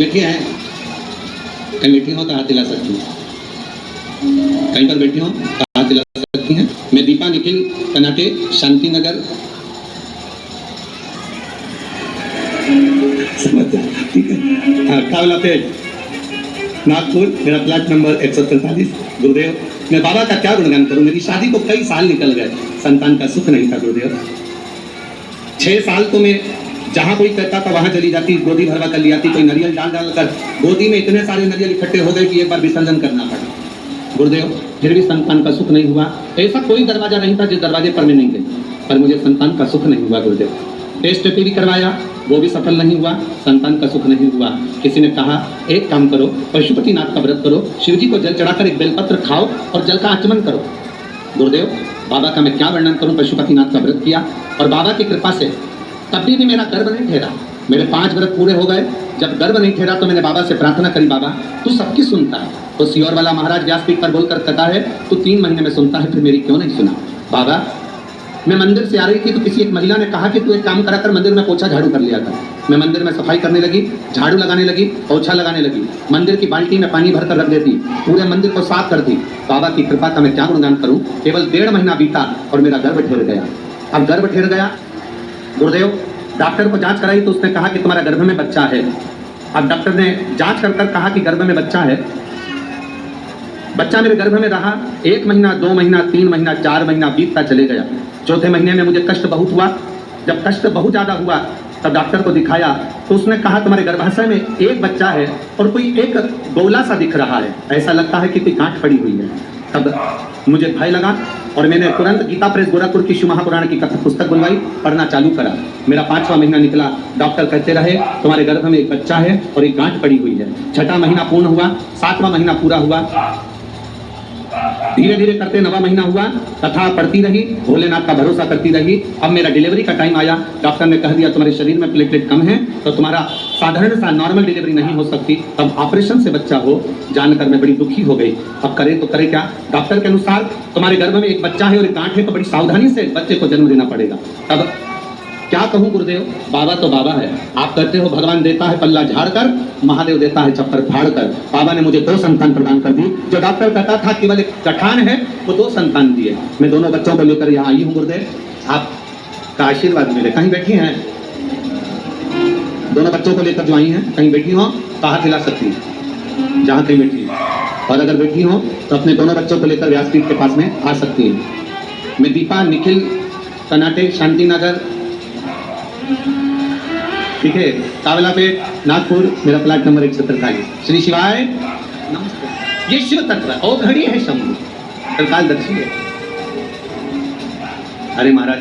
बैठी हैं, कहीं बैठी हो तो हाथ दिला सकती हैं, कहीं पर बैठी हो तो हाथ दिला सकती हैं। मैं दीपा निखिल कनाटे शांति नगर ठीक है, कावला पेट नागपुर, मेरा प्लाट नंबर 143। गुरुदेव, मैं बाबा का क्या गुणगान करूं, मेरी शादी को कई साल निकल गए, संतान का सुख नहीं था गुरुदेव। 6 साल तो मैं जहां कोई कहता था वहां चली जाती, गोदी भरवा कर लिया, कोई नारियल डाल डाल कर गोदी में इतने सारे नारियल इकट्ठे हो गए कि एक बार विसर्जन करना पड़ा गुरुदेव। फिर भी संतान का सुख नहीं हुआ। ऐसा कोई दरवाजा नहीं था जिस दरवाजे पर मैं नहीं गई, पर मुझे संतान का सुख नहीं हुआ गुरुदेव। टेस्ट भी करवाया, वो भी सफल नहीं हुआ, संतान का सुख नहीं हुआ। किसी ने कहा एक काम करो, पशुपतिनाथ का व्रत करो, शिव जी को जल चढ़ाकर एक बेलपत्र खाओ और जल का आचमन करो। गुरुदेव, बाबा का मैं क्या वर्णन करूं, पशुपतिनाथ का व्रत किया और बाबा की कृपा से तब भी मेरा गर्भ नहीं ठहरा। मेरे 5 व्रत पूरे हो गए। जब गर्भ नहीं ठहरा तो मैंने बाबा से प्रार्थना करी, बाबा तू सबकी सुनता है। तो सियोर वाला महाराज व्यासपीठ पर बोलकर कहता है तू 3 महीने में सुनता है, फिर मेरी क्यों नहीं सुना। बाबा, मैं मंदिर से आ रही थी तो किसी एक महिला ने कहा कि तू एक काम करा कर, मंदिर में पोछा झाड़ू कर लिया कर। मैं मंदिर में सफाई करने लगी, झाड़ू लगाने लगी, पोछा लगाने लगी, मंदिर की बाल्टी में पानी भरकर रख देती, पूरे मंदिर को साफ करती। बाबा की कृपा का मैं क्या गुणगान करूं। केवल 1.5 महीना बीता और मेरा गर्भ ठहर गया। अब गर्भ ठहर गया गुरुदेव, डॉक्टर को जांच कराई तो उसने कहा कि तुम्हारा गर्भ में बच्चा है। अब डॉक्टर ने जांच कर कहा कि गर्भ में बच्चा है। बच्चा मेरे गर्भ में रहा 1 महीना, 2 महीना, 3 महीना, 4 महीना बीतता चले गया। 4थे महीने में मुझे कष्ट बहुत हुआ। जब कष्ट बहुत ज़्यादा हुआ तब डॉक्टर को दिखाया तो उसने कहा तुम्हारे गर्भाशय में एक बच्चा है और कोई एक गोला सा दिख रहा है, ऐसा लगता है कि कोई गांठ पड़ी हुई है। तब मुझे भय लगा और मैंने तुरंत गीता प्रेस गोरखपुर की शिव महापुराण की कथा पुस्तक बुलवाई, पढ़ना चालू करा। मेरा 5वां महीना निकला। डॉक्टर कहते रहे तुम्हारे गर्भ में एक बच्चा है और एक गांठ पड़ी हुई है। 6वां महीना पूर्ण हुआ, 7वां महीना पूरा हुआ, धीरे धीरे करते 9वां महीना हुआ। कथा पढ़ती रही, भोलेनाथ का भरोसा करती रही। अब मेरा डिलीवरी का टाइम आया। डॉक्टर ने कह दिया तुम्हारे शरीर में प्लेटलेट कम है तो तुम्हारा साधारण सा नॉर्मल डिलीवरी नहीं हो सकती, अब ऑपरेशन से बच्चा हो। जानकर मैं बड़ी दुखी हो गई। अब करे तो करे क्या। डॉक्टर के अनुसार तुम्हारे गर्भ में एक बच्चा है और एक गांठ है तो बड़ी सावधानी से बच्चे को जन्म देना पड़ेगा। अब क्या कहूँ गुरुदेव, बाबा तो बाबा है। आप कहते हो भगवान देता है पल्ला झाड़ कर, महादेव देता है छप्पर फाड़ कर। बाबा ने मुझे 2 संतान प्रदान कर दी। जो डॉक्टर कहता था केवल एक गठान है, वो 2 संतान दिए। मैं दोनों बच्चों को लेकर यहाँ आई हूँ गुरुदेव, आपका आशीर्वाद मिले। कहीं बैठी हैं, दोनों बच्चों को लेकर जो आई हैं, कहीं बैठी हो तो हाथ हिला सकती है जहाँ कहीं बैठी है, और अगर बैठी हो तो अपने दोनों बच्चों को लेकर व्यासपीठ के पास में आ सकती है। मैं दीपा निखिल कनाटे शांति नगर, ठीक है, कावला पेट नागपुर, मेरा प्लाट नंबर 143। श्री शिवाय नमस्ते। ये शिव तत्व औघड़ी है शंभु, काल दर्शी है। अरे महाराज